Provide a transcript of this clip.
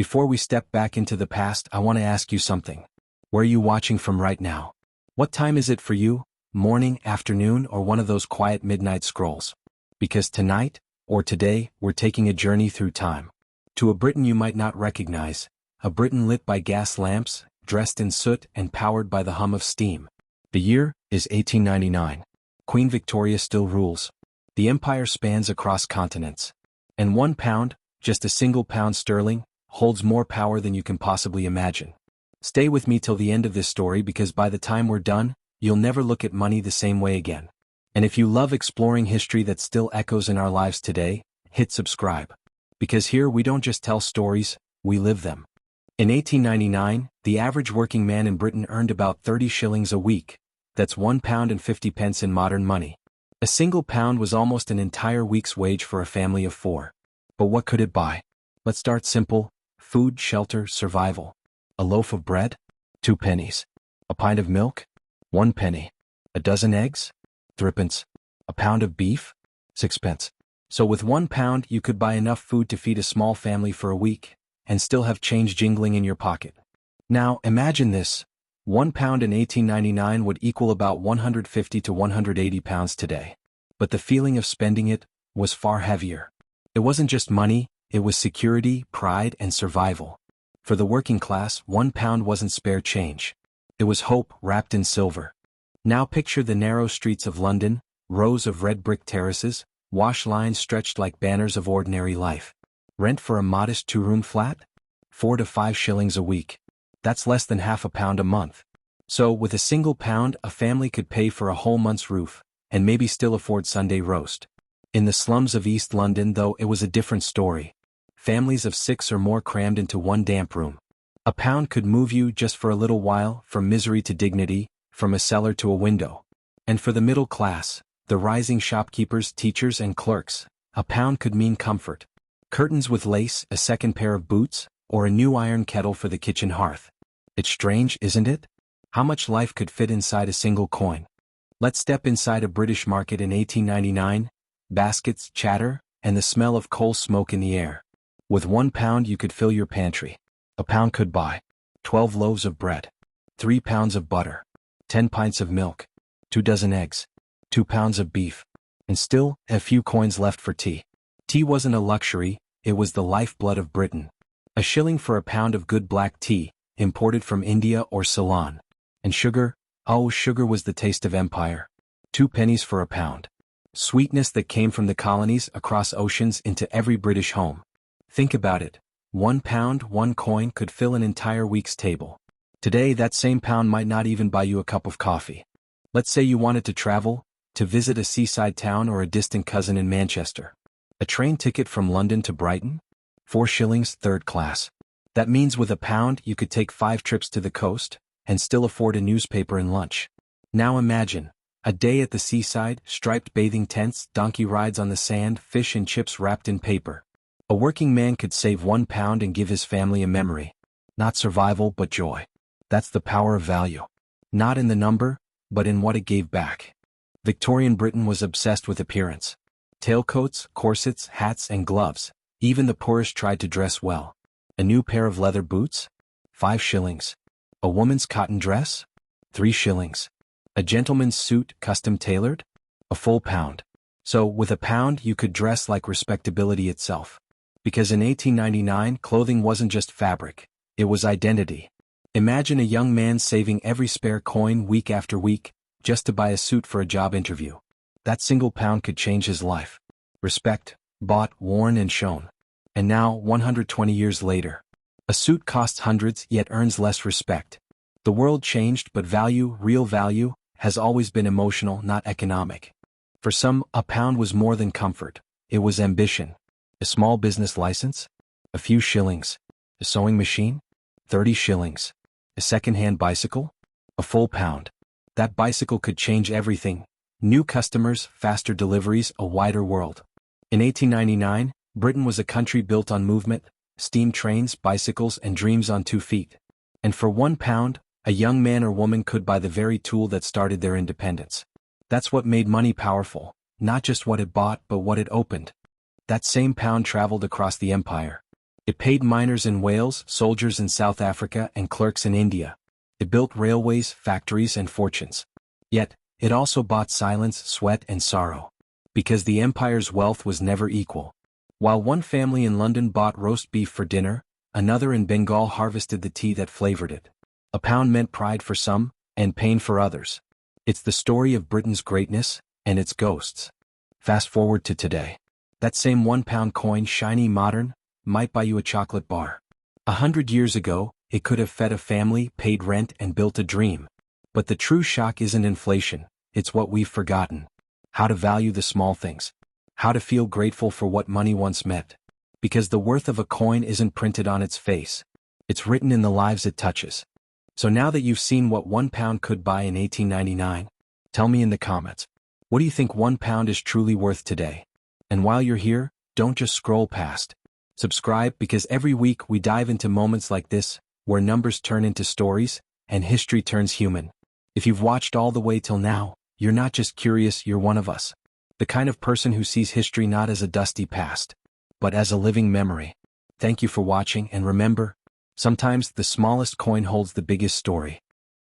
Before we step back into the past, I want to ask you something. Where are you watching from right now? What time is it for you? Morning, afternoon, or one of those quiet midnight scrolls? Because tonight, or today, we're taking a journey through time. To a Britain you might not recognize, a Britain lit by gas lamps, dressed in soot and powered by the hum of steam. The year is 1899. Queen Victoria still rules. The empire spans across continents. And £1, just a single pound sterling, holds more power than you can possibly imagine. Stay with me till the end of this story because by the time we're done, you'll never look at money the same way again. And if you love exploring history that still echoes in our lives today, hit subscribe. Because here we don't just tell stories, we live them. In 1899, the average working man in Britain earned about 30 shillings a week. That's £1.50 in modern money. A single pound was almost an entire week's wage for a family of 4. But what could it buy? Let's start simple. Food, shelter, survival. A loaf of bread? 2 pennies. A pint of milk? 1 penny. A dozen eggs? 3pence. A pound of beef? 6pence. So with £1 you could buy enough food to feed a small family for a week, and still have change jingling in your pocket. Now, imagine this. £1 in 1899 would equal about 150 to 180 pounds today. But the feeling of spending it was far heavier. It wasn't just money, it was security, pride, and survival. For the working class, £1 wasn't spare change. It was hope wrapped in silver. Now picture the narrow streets of London, rows of red brick terraces, wash lines stretched like banners of ordinary life. Rent for a modest 2-room flat? 4 to 5 shillings a week. That's less than £0.50 a month. So, with a single pound, a family could pay for a whole month's roof, and maybe still afford Sunday roast. In the slums of East London, though, it was a different story. Families of 6 or more crammed into one damp room. A pound could move you just for a little while, from misery to dignity, from a cellar to a window. And for the middle class, the rising shopkeepers, teachers, and clerks, a pound could mean comfort. Curtains with lace, a second pair of boots, or a new iron kettle for the kitchen hearth. It's strange, isn't it? How much life could fit inside a single coin. Let's step inside a British market in 1899, baskets, chatter, and the smell of coal smoke in the air. With £1 you could fill your pantry. A pound could buy 12 loaves of bread, 3 pounds of butter, 10 pints of milk, 2 dozen eggs, 2 pounds of beef, and still a few coins left for tea. Tea wasn't a luxury, it was the lifeblood of Britain. A shilling for a pound of good black tea, imported from India or Ceylon. And sugar? Oh, sugar was the taste of empire. 2 pennies for a pound. Sweetness that came from the colonies across oceans into every British home. Think about it. £1, 1 coin could fill an entire week's table. Today that same pound might not even buy you a cup of coffee. Let's say you wanted to travel, to visit a seaside town or a distant cousin in Manchester. A train ticket from London to Brighton? 4 shillings, 3rd class. That means with a pound you could take 5 trips to the coast, and still afford a newspaper and lunch. Now imagine, a day at the seaside, striped bathing tents, donkey rides on the sand, fish and chips wrapped in paper. A working man could save £1 and give his family a memory. Not survival, but joy. That's the power of value. Not in the number, but in what it gave back. Victorian Britain was obsessed with appearance. Tailcoats, corsets, hats, and gloves. Even the poorest tried to dress well. A new pair of leather boots? 5 shillings. A woman's cotton dress? 3 shillings. A gentleman's suit, custom tailored? A full pound. So, with a pound you could dress like respectability itself. Because in 1899 clothing wasn't just fabric, it was identity. Imagine a young man saving every spare coin week after week, just to buy a suit for a job interview. That single pound could change his life. Respect, bought, worn and shown. And now, 120 years later, a suit costs hundreds yet earns less respect. The world changed, but value, real value, has always been emotional, not economic. For some, a pound was more than comfort. It was ambition. A small business license? A few shillings. A sewing machine? 30 shillings. A second-hand bicycle? A full pound. That bicycle could change everything. New customers, faster deliveries, a wider world. In 1899, Britain was a country built on movement, steam trains, bicycles, and dreams on 2 feet. And for £1, a young man or woman could buy the very tool that started their independence. That's what made money powerful, not just what it bought but what it opened. That same pound traveled across the empire. It paid miners in Wales, soldiers in South Africa, and clerks in India. It built railways, factories, and fortunes. Yet, it also bought silence, sweat, and sorrow. Because the empire's wealth was never equal. While one family in London bought roast beef for dinner, another in Bengal harvested the tea that flavored it. A pound meant pride for some, and pain for others. It's the story of Britain's greatness, and its ghosts. Fast forward to today. That same £1 coin, shiny modern, might buy you a chocolate bar. 100 years ago, it could have fed a family, paid rent, and built a dream. But the true shock isn't inflation, it's what we've forgotten. How to value the small things. How to feel grateful for what money once meant. Because the worth of a coin isn't printed on its face. It's written in the lives it touches. So now that you've seen what £1 could buy in 1899, tell me in the comments. What do you think £1 is truly worth today? And while you're here, don't just scroll past. Subscribe, because every week we dive into moments like this, where numbers turn into stories, and history turns human. If you've watched all the way till now, you're not just curious, you're one of us. The kind of person who sees history not as a dusty past, but as a living memory. Thank you for watching, and remember, sometimes the smallest coin holds the biggest story.